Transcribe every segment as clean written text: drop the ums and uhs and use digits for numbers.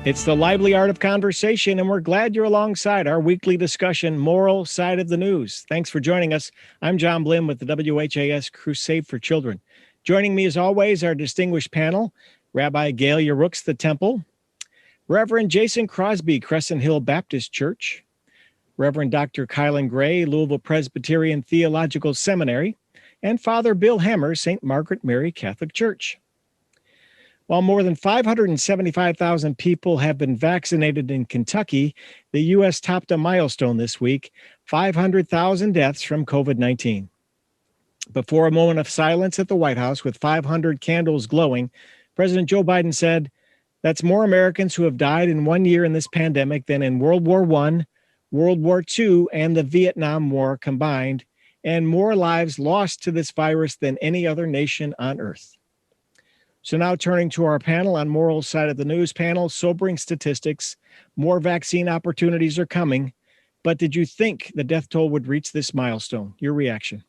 It's the lively art of conversation, and we're glad you're alongside our weekly discussion, Moral Side of the News. Thanks for joining us. I'm John Blim with the WHAS Crusade for Children. Joining me, as always, our distinguished panel, Rabbi Gaylia Rooks, the Temple, Reverend Jason Crosby, Crescent Hill Baptist Church, Reverend Dr. Kilen Gray, Louisville Presbyterian Theological Seminary, and Father Bill Hammer, St. Margaret Mary Catholic Church. While more than 575,000 people have been vaccinated in Kentucky, the U.S. topped a milestone this week, 500,000 deaths from COVID-19. Before a moment of silence at the White House with 500 candles glowing, President Joe Biden said, "That's more Americans who have died in 1 year in this pandemic than in World War I, World War II, and the Vietnam War combined, and more lives lost to this virus than any other nation on earth." So now turning to our panel on Moral Side of the News panel, sobering statistics, more vaccine opportunities are coming. But did you think the death toll would reach this milestone? Your reaction?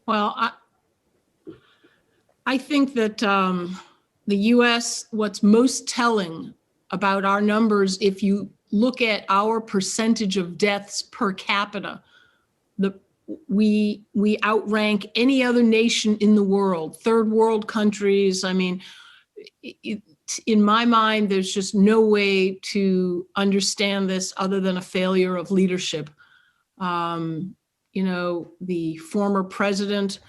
Well, I think that the U.S., what's most telling about our numbers, if you look at our percentage of deaths per capita, we outrank any other nation in the world, third world countries. I mean, in my mind, there's just no way to understand this other than a failure of leadership. The former president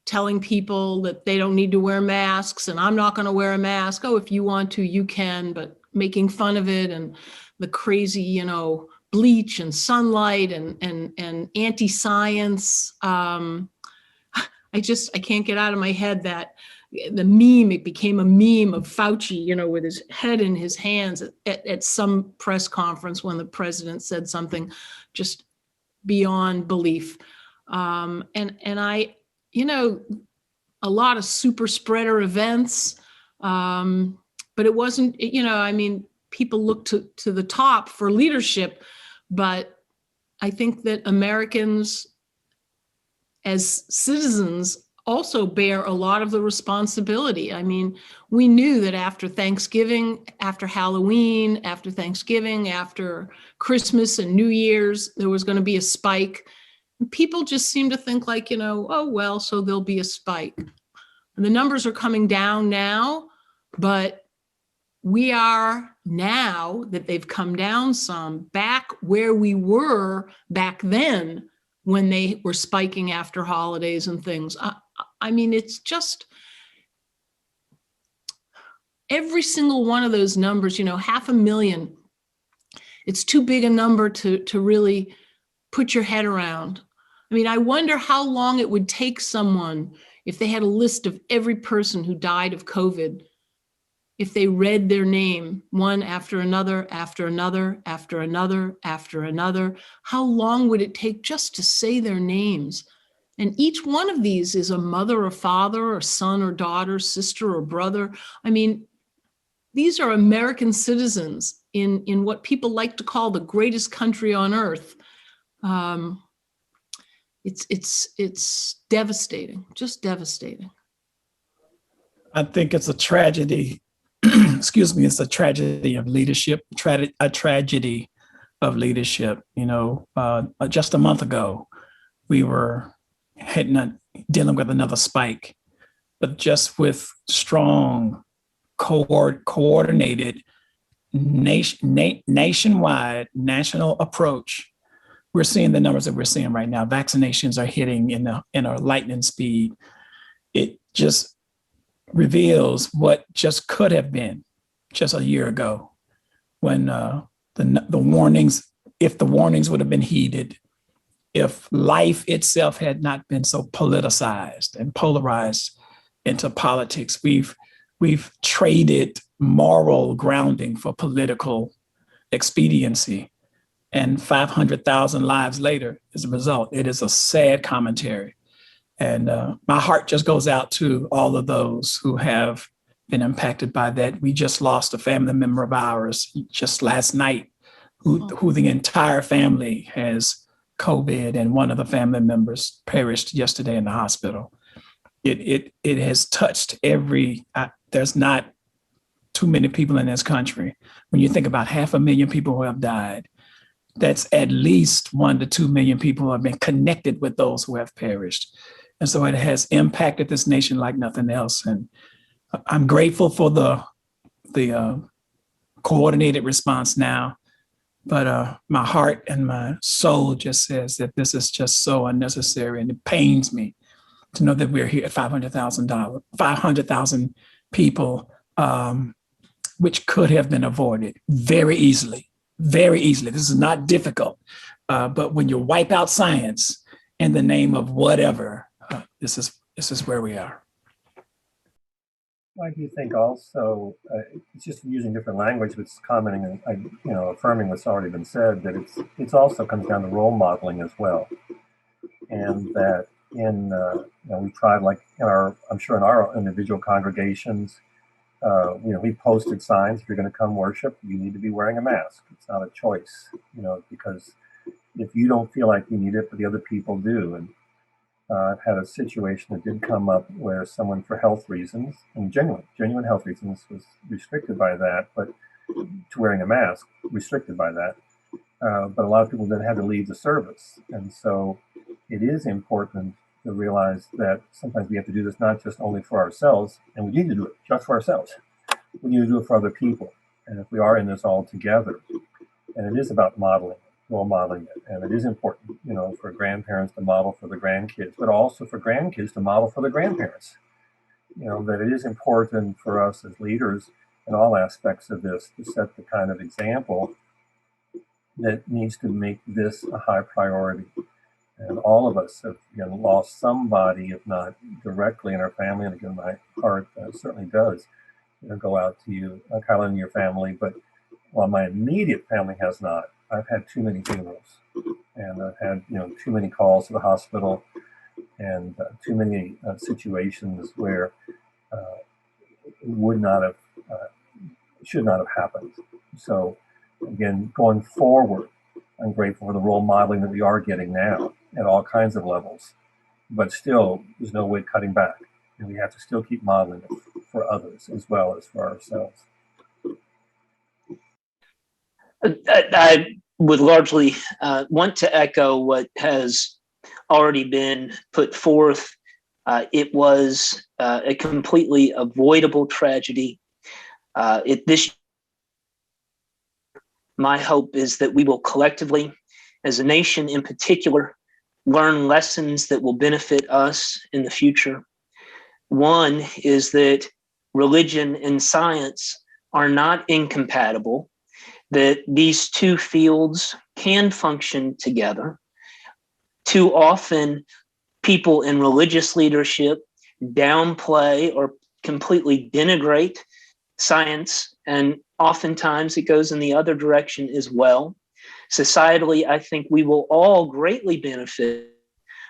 telling people that they don't need to wear masks, and I'm not going to wear a mask. Oh, if you want to, you can, but making fun of it, and the crazy, bleach and sunlight and anti-science. I can't get out of my head that the meme, it became a meme of Fauci, with his head in his hands at some press conference when the president said something just beyond belief. And I, a lot of super spreader events, but it wasn't, people look to the top for leadership. But I think that Americans as citizens also bear a lot of the responsibility. I mean, we knew that after Thanksgiving, after Halloween, after Thanksgiving, after Christmas and New Year's, there was going to be a spike. And people just seem to think like, oh, well, so there'll be a spike. And the numbers are coming down now, but we are, now that they've come down some, back where we were back then when they were spiking after holidays and things. I mean, it's just every single one of those numbers, 500,000, it's too big a number to really put your head around. I mean, I wonder how long it would take someone, if they had a list of every person who died of COVID, if they read their name one after another, after another, after another, after another, how long would it take just to say their names? And each one of these is a mother or father or son or daughter, sister or brother. I mean, these are American citizens in what people like to call the greatest country on earth. It's devastating, just devastating. I think it's a tragedy. Excuse me, it's a tragedy of leadership, a tragedy of leadership. Just a month ago, we were dealing with another spike, but just with strong, coordinated, nationwide, national approach, we're seeing the numbers that we're seeing right now. Vaccinations are hitting in a lightning speed. It just reveals what just could have been just a year ago when the warnings, if the warnings would have been heeded, if life itself had not been so politicized and polarized into politics. We've traded moral grounding for political expediency. And 500,000 lives later, as a result, it is a sad commentary. And my heart just goes out to all of those who have been impacted by that. We just lost a family member of ours just last night, who the entire family has COVID, and one of the family members perished yesterday in the hospital. It has touched every. There's not too many people in this country. When you think about 500,000 people who have died, that's at least 1 to 2 million people who have been connected with those who have perished. And so it has impacted this nation like nothing else. And I'm grateful for the coordinated response now. But my heart and my soul just says that this is just so unnecessary. And it pains me to know that we're here at 500,000 people, which could have been avoided very easily, very easily. This is not difficult. But when you wipe out science in the name of whatever, this is where we are. I do think also, it's just using different language, but it's commenting and affirming what's already been said, that it's also comes down to role modeling as well, and that we tried, like I'm sure in our individual congregations, we posted signs: if you're going to come worship, you need to be wearing a mask. It's not a choice, because if you don't feel like you need it, but the other people do. And I've had a situation that did come up where someone, for health reasons, and genuine health reasons, was restricted by that, but to wearing a mask, restricted by that. But a lot of people then had to leave the service. And so it is important to realize that sometimes we have to do this not just only for ourselves, and we need to do it just for ourselves. We need to do it for other people. And if we are in this all together, and it is about modeling, role modeling it, and it is important, for grandparents to model for the grandkids, but also for grandkids to model for the grandparents. That it is important for us as leaders in all aspects of this to set the kind of example that needs to make this a high priority. And all of us have lost somebody, if not directly in our family, and again, my heart certainly does go out to you, Kilen, and your family. But while my immediate family has not, I've had too many funerals, and I've had too many calls to the hospital, and too many situations where it should not have happened. So again, going forward, I'm grateful for the role modeling that we are getting now at all kinds of levels, but still, there's no way cutting back, and we have to still keep modeling it for others as well as for ourselves. I would largely want to echo what has already been put forth. It was a completely avoidable tragedy. My hope is that we will collectively, as a nation in particular, learn lessons that will benefit us in the future. One is that religion and science are not incompatible, that these two fields can function together. Too often, people in religious leadership downplay or completely denigrate science, and oftentimes it goes in the other direction as well. Societally, I think we will all greatly benefit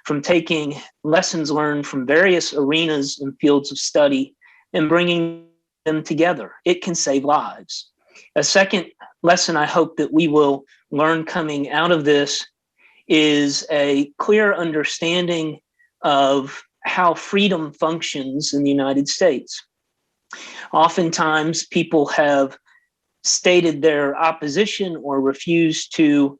from taking lessons learned from various arenas and fields of study and bringing them together. It can save lives. A second lesson I hope that we will learn coming out of this is a clear understanding of how freedom functions in the United States. Oftentimes, people have stated their opposition or refused to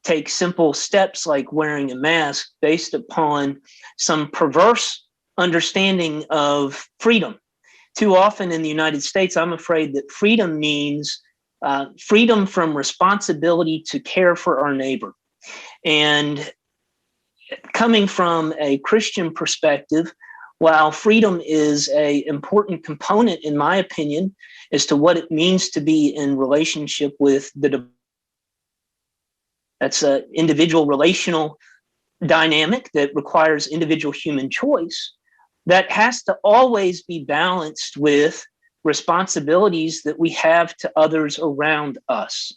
take simple steps like wearing a mask based upon some perverse understanding of freedom. Too often in the United States, I'm afraid that freedom means freedom from responsibility to care for our neighbor. And coming from a Christian perspective, while freedom is an important component, in my opinion, as to what it means to be in relationship with that's an individual relational dynamic that requires individual human choice, that has to always be balanced with responsibilities that we have to others around us.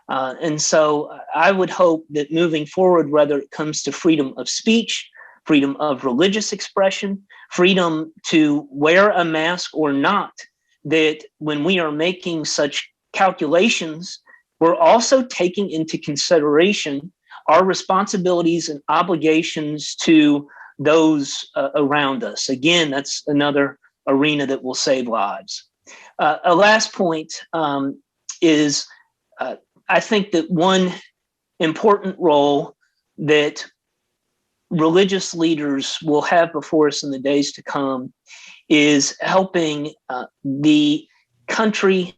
And so I would hope that moving forward, whether it comes to freedom of speech, freedom of religious expression, freedom to wear a mask or not, that when we are making such calculations, we're also taking into consideration our responsibilities and obligations to those around us. Again, that's another arena that will save lives. a last point is I think that one important role that religious leaders will have before us in the days to come is helping the country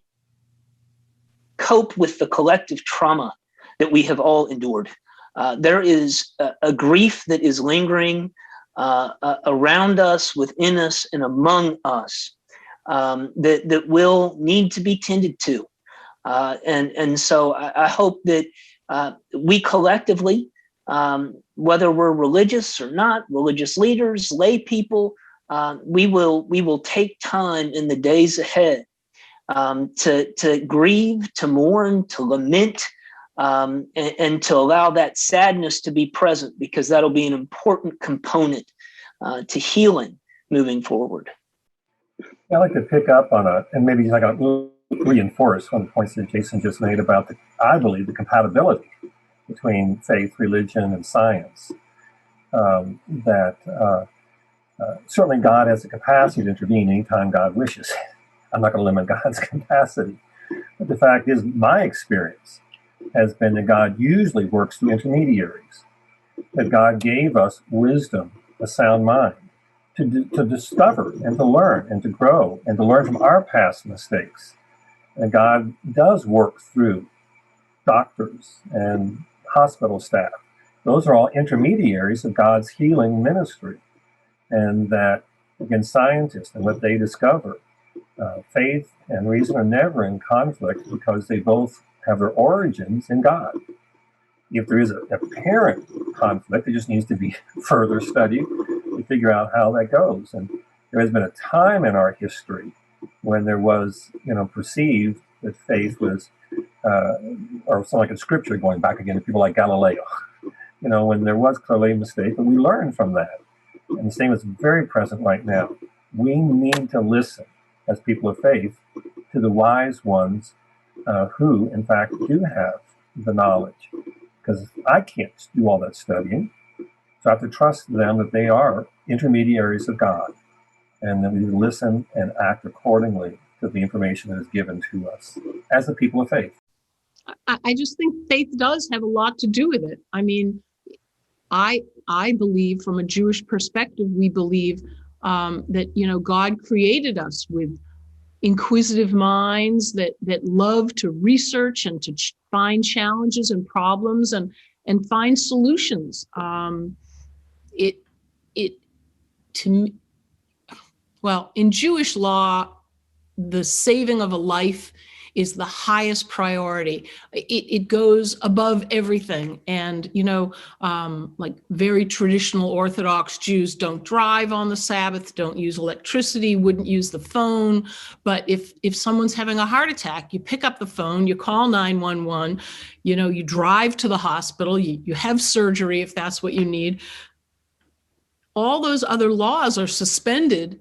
cope with the collective trauma that we have all endured. There is a grief that is lingering around us, within us, and among us that will need to be tended to. And so I hope that we collectively, whether we're religious or not, religious leaders, lay people, we will take time in the days ahead to grieve, to mourn, to lament, and to allow that sadness to be present, because that'll be an important component to healing moving forward. I'd like to pick up on and maybe I got to reinforce one of the points that Jason just made about I believe the compatibility between faith, religion, and science. Certainly God has the capacity to intervene anytime God wishes. I'm not going to limit God's capacity. But the fact is, my experience has been that God usually works through intermediaries, that God gave us wisdom, a sound mind, to discover and to learn and to grow and to learn from our past mistakes. And God does work through doctors and hospital staff. Those are all intermediaries of God's healing ministry. And that, again, scientists and what they discover, faith and reason are never in conflict because they both have their origins in God. If there is a apparent conflict, it just needs to be further studied to figure out how that goes. And there has been a time in our history when there was, perceived that faith was, or something like in scripture, going back again to people like Galileo, when there was clearly a mistake, but we learned from that. And the same is very present right now. We need to listen as people of faith to the wise ones who, in fact, do have the knowledge. Because I can't do all that studying. So I have to trust them that they are intermediaries of God, and that we listen and act accordingly to the information that is given to us as the people of faith. I just think faith does have a lot to do with it. I mean, I believe from a Jewish perspective, we believe that, God created us with inquisitive minds that love to research and to find challenges and problems and find solutions. In Jewish law, the saving of a life is the highest priority. It goes above everything. And, like very traditional Orthodox Jews don't drive on the Sabbath, don't use electricity, wouldn't use the phone. But if someone's having a heart attack, you pick up the phone, you call 911, you drive to the hospital, you have surgery if that's what you need. All those other laws are suspended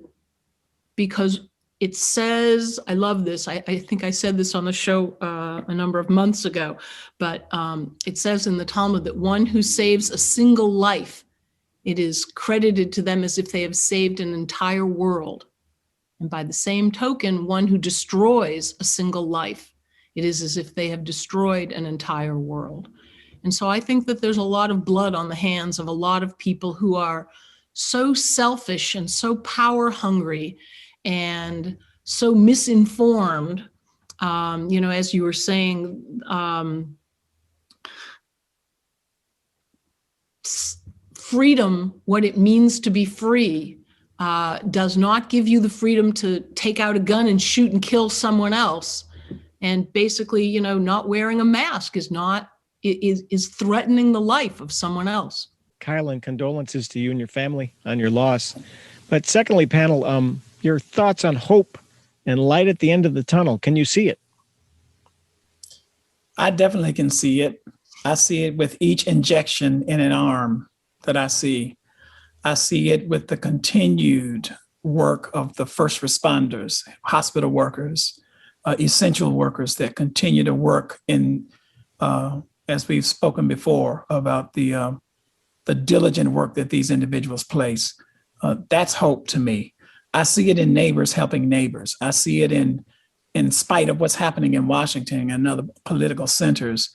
because it says, I love this, I think I said this on the show a number of months ago, but it says in the Talmud that one who saves a single life, it is credited to them as if they have saved an entire world. And by the same token, one who destroys a single life, it is as if they have destroyed an entire world. And so I think that there's a lot of blood on the hands of a lot of people who are so selfish and so power hungry and so misinformed, as you were saying, freedom, what it means to be free, does not give you the freedom to take out a gun and shoot and kill someone else. And basically, not wearing a mask is threatening the life of someone else. Kilen, condolences to you and your family on your loss. But secondly, panel, your thoughts on hope and light at the end of the tunnel. Can you see it? I definitely can see it. I see it with each injection in an arm that I see. I see it with the continued work of the first responders, hospital workers, essential workers that continue to work in, as we've spoken before, about the diligent work that these individuals place. That's hope to me. I see it in neighbors helping neighbors. I see it in in spite of what's happening in Washington and other political centers,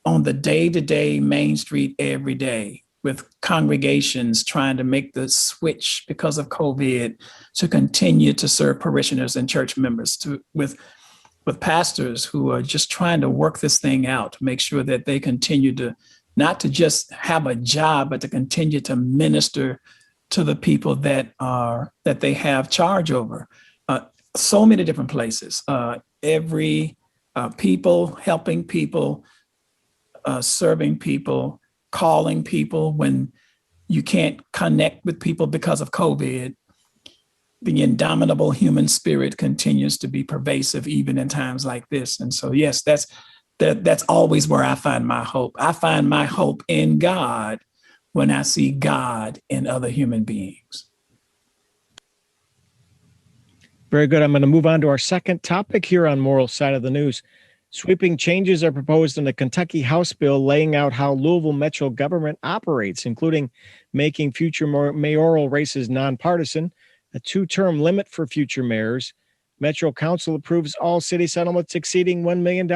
on the day-to-day Main Street every day, with congregations trying to make the switch because of COVID to continue to serve parishioners and church members, with pastors who are just trying to work this thing out to make sure that they continue to not to just have a job, but to continue to minister to the people that they have charge over. So many different places, people, helping people, serving people, calling people when you can't connect with people because of COVID. The indomitable human spirit continues to be pervasive even in times like this. And so, yes, that's always where I find my hope. I find my hope in God when I see God in other human beings. Very good. I'm going to move on to our second topic here on Moral Side of the News. Sweeping changes are proposed in the Kentucky House bill laying out how Louisville Metro Government operates, including making future mayoral races nonpartisan, a 2-term limit for future mayors. Metro Council approves all city settlements exceeding $1 million.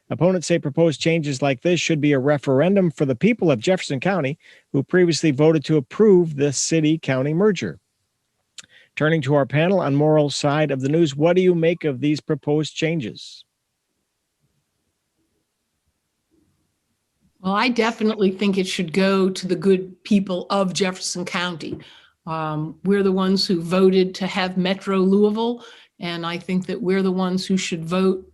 Opponents say proposed changes like this should be a referendum for the people of Jefferson County, who previously voted to approve the city-county merger. Turning to our panel on Moral Side of the News, what do you make of these proposed changes? Well, I definitely think it should go to the good people of Jefferson County. We're the ones who voted to have Metro Louisville, and I think that we're the ones who should vote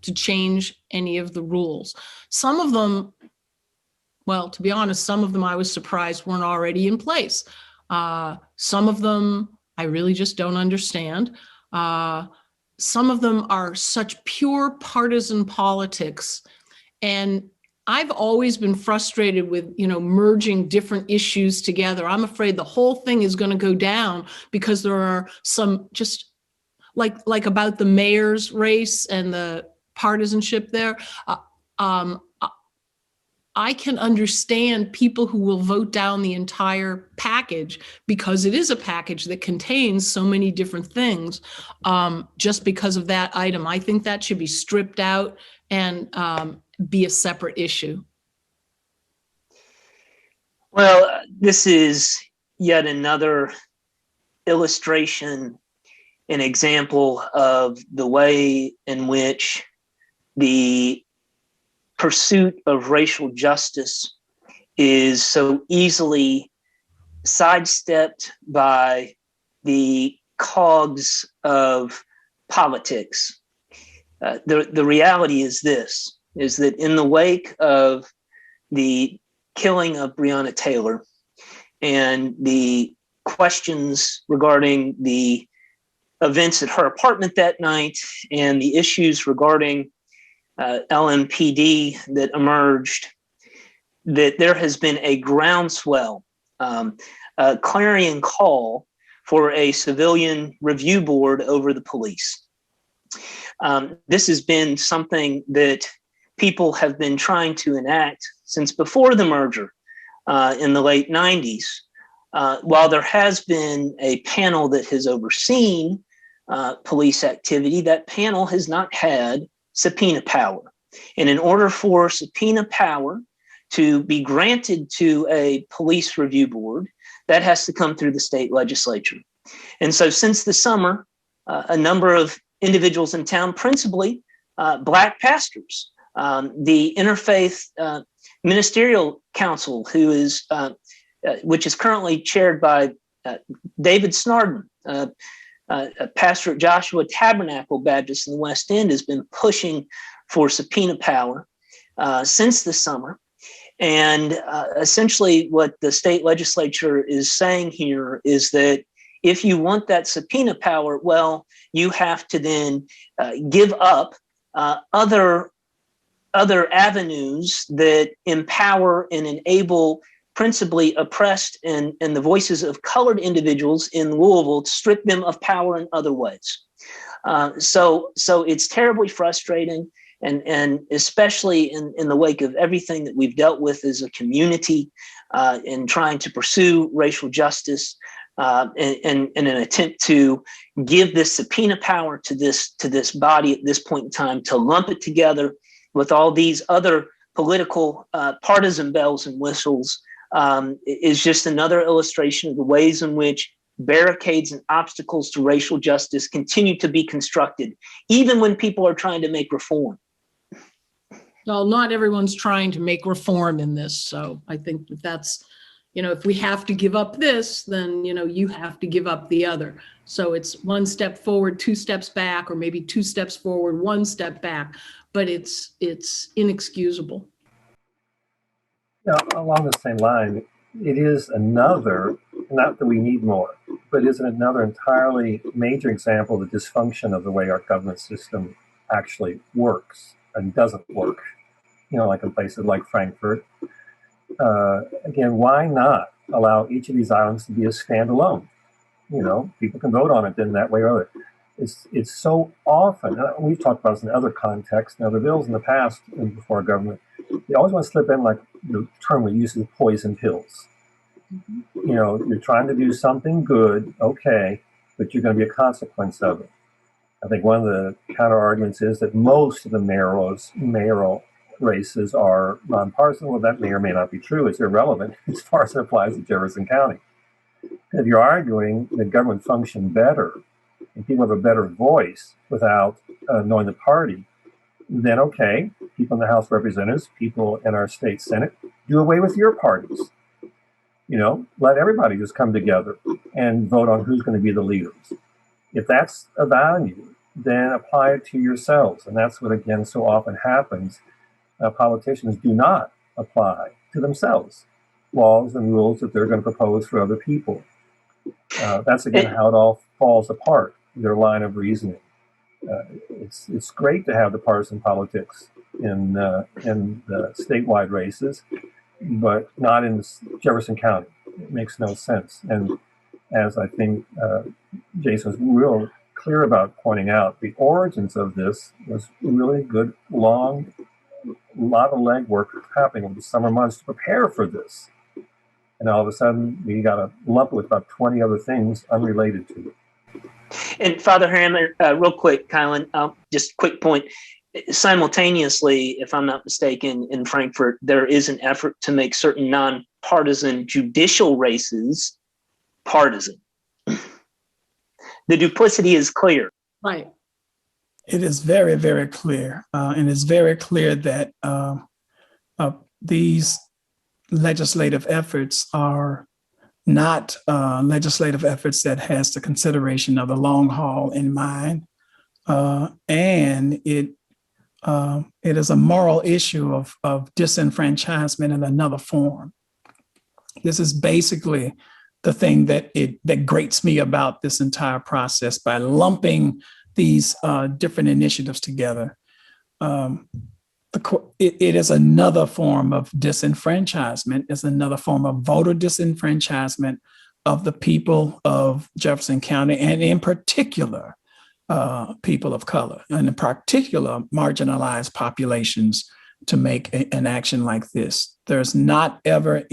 to change any of the rules. Some of them, well, to be honest, some of them I was surprised weren't already in place. Some of them I really just don't understand. Some of them are such pure partisan politics, and I've always been frustrated with, merging different issues together. I'm afraid the whole thing is going to go down because there are some just like about the mayor's race and the partisanship there. I can understand people who will vote down the entire package because it is a package that contains so many different things, just because of that item. I think that should be stripped out and be a separate issue. Well, this is yet another illustration, an example of the way in which the pursuit of racial justice is so easily sidestepped by the cogs of politics. The reality is this, is that in the wake of the killing of Breonna Taylor and the questions regarding the events at her apartment that night and the issues regarding LMPD that emerged, that there has been a groundswell, a clarion call for a civilian review board over the police. This has been something that people have been trying to enact since before the merger in the late 90s. While there has been a panel that has overseen police activity, that panel has not had subpoena power. And in order for subpoena power to be granted to a police review board, that has to come through the state legislature. And so since the summer, a number of individuals in town, principally Black pastors, the Interfaith Ministerial Council, which is currently chaired by David Snarden, a pastor at Joshua Tabernacle Baptist in the West End, has been pushing for subpoena power since the summer. And essentially what the state legislature is saying here is that if you want that subpoena power, well, you have to then give up other avenues that empower and enable principally oppressed and the voices of colored individuals in Louisville, to strip them of power in other ways. So it's terribly frustrating, and especially in the wake of everything that we've dealt with as a community in trying to pursue racial justice. in an attempt to give this subpoena power to this body at this point in time, to lump it together with all these other political partisan bells and whistles, is just another illustration of the ways in which barricades and obstacles to racial justice continue to be constructed, even when people are trying to make reform. Well, not everyone's trying to make reform in this. So I think that's, if we have to give up this, then, you have to give up the other. So it's one step forward, two steps back, or maybe two steps forward, one step back, but it's inexcusable. Yeah, along the same line, it is another, not that we need more, but is another entirely major example of the dysfunction of the way our government system actually works and doesn't work. Like in places like Frankfurt. Again, why not allow each of these islands to be a standalone? People can vote on it in that way or other. It's so often, we've talked about this in other contexts, other bills in the past and before our government, they always want to slip in like the term we use is poison pills. You're trying to do something good, okay, but you're going to be a consequence of it. I think one of the counter arguments is that most of the mayoral races are nonpartisan. Well, that may or may not be true. It's irrelevant as far as it applies to Jefferson County. If you're arguing that government function better and people have a better voice without knowing the party, then okay, people in the House of Representatives, people in our state Senate, do away with your parties. Let everybody just come together and vote on who's going to be the leaders. If that's a value, then apply it to yourselves. And that's what, again, so often happens. Politicians do not apply to themselves laws and rules that they're going to propose for other people. That's, again, how it all falls apart, their line of reasoning. It's great to have the partisan politics in the statewide races, but not in Jefferson County. It makes no sense. And as I think Jason was real clear about pointing out, the origins of this was really good, long, lot of legwork happening over the summer months to prepare for this. And all of a sudden, we got a lump with about 20 other things unrelated to it. And Father Hammer, real quick, Kilen, just quick point. Simultaneously, if I'm not mistaken, in Frankfurt, there is an effort to make certain nonpartisan judicial races partisan. The duplicity is clear. Right. It is very, very clear. And it's very clear that these legislative efforts are not legislative efforts that has the consideration of the long haul in mind. And it is a moral issue of disenfranchisement in another form. This is basically the thing that grates me about this entire process. By lumping these different initiatives together, it is another form of disenfranchisement. It's another form of voter disenfranchisement of the people of Jefferson County, and in particular, people of color, and in particular, marginalized populations, to make an action like this. There's not ever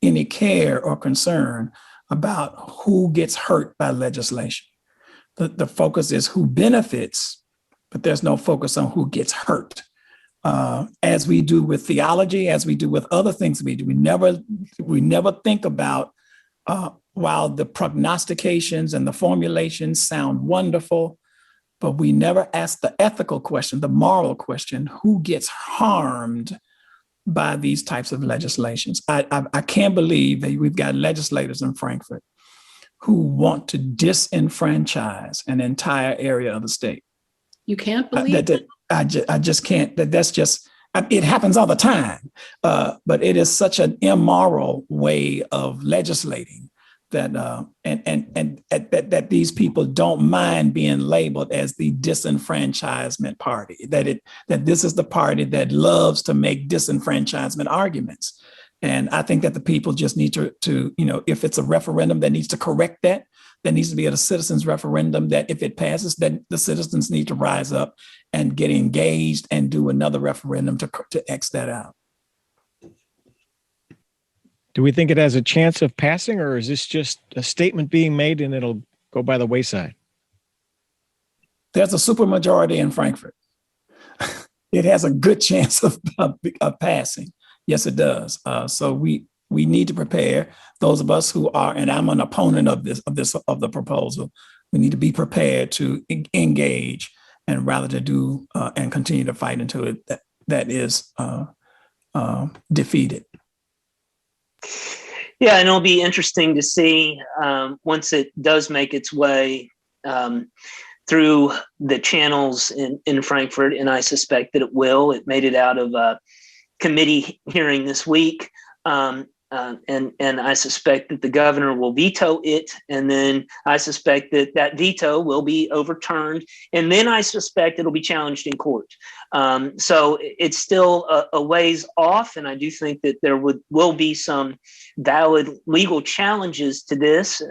any care or concern about who gets hurt by legislation. The focus is who benefits, but there's no focus on who gets hurt. As we do with theology, as we do with other things we do, we never think about, while the prognostications and the formulations sound wonderful, but we never ask the ethical question, the moral question: who gets harmed by these types of legislations? I can't believe that we've got legislators in Frankfurt who want to disenfranchise an entire area of the state. You can't believe it? I just can't. That's just, it happens all the time. But it is such an immoral way of legislating that that these people don't mind being labeled as the disenfranchisement party. That this is the party that loves to make disenfranchisement arguments. And I think that the people just need to if it's a referendum that needs to correct that, there needs to be a citizens referendum that if it passes, then the citizens need to rise up and get engaged and do another referendum to X that out. Do we think it has a chance of passing, or is this just a statement being made and it'll go by the wayside? There's a supermajority in Frankfurt. It has a good chance of passing. Yes, it does. So we need to prepare. Those of us who are, and I'm an opponent of the proposal, we need to be prepared to engage and rather to do and continue to fight until that is defeated. Yeah, and it'll be interesting to see once it does make its way through the channels in Frankfurt, and I suspect that it will. It made it out of a committee hearing this week, and I suspect that the governor will veto it, and then I suspect that veto will be overturned, and then I suspect it'll be challenged in court. So it's still a ways off, and I do think that there will be some valid legal challenges to this.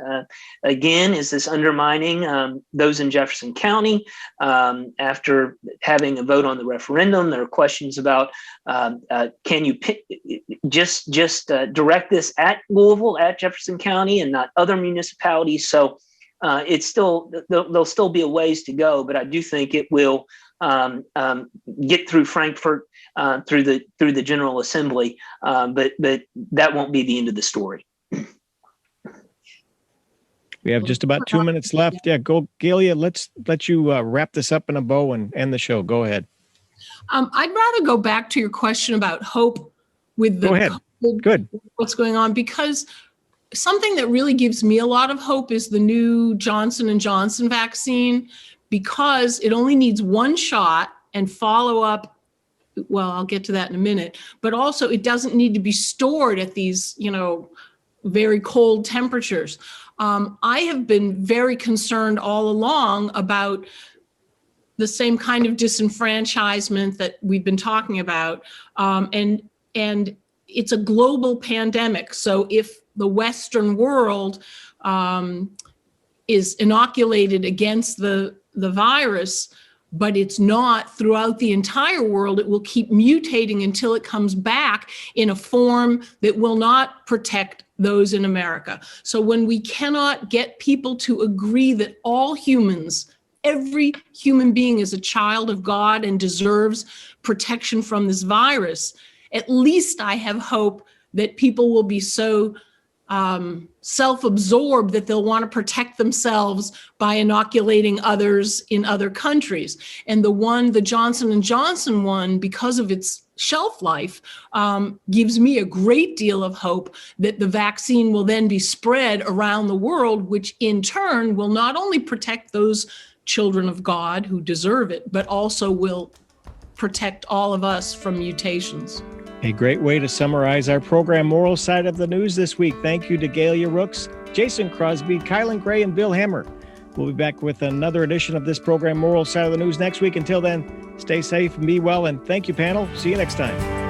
Again, is this undermining those in Jefferson County? After having a vote on the referendum, there are questions about can you just direct this at Louisville, at Jefferson County, and not other municipalities? So it's still there'll still be a ways to go, but I do think it will get through Frankfurt through the General Assembly, but that won't be the end of the story. We have just about 2 minutes left. Yeah, go, Gaylia. Let's let you wrap this up in a bow and end the show. Go ahead. I'd rather go back to your question about hope with the Go ahead. Good. What's going on, because something that really gives me a lot of hope is the new Johnson & Johnson vaccine, because it only needs one shot and follow up. Well, I'll get to that in a minute, but also it doesn't need to be stored at these, very cold temperatures. I have been very concerned all along about the same kind of disenfranchisement that we've been talking about. And it's a global pandemic. So if the Western world is inoculated against the virus, but it's not throughout the entire world, it will keep mutating until it comes back in a form that will not protect those in America. So when we cannot get people to agree that all humans, every human being is a child of God and deserves protection from this virus, at least I have hope that people will be so self-absorbed that they'll want to protect themselves by inoculating others in other countries. And the Johnson & Johnson one, because of its shelf life, gives me a great deal of hope that the vaccine will then be spread around the world, which in turn will not only protect those children of God who deserve it, but also will protect all of us from mutations. A great way to summarize our program, Moral Side of the News this week. Thank you to Gaylia Rooks, Jason Crosby, Kilen Gray, and Bill Hammer. We'll be back with another edition of this program, Moral Side of the News, next week. Until then, stay safe and be well. And thank you, panel. See you next time.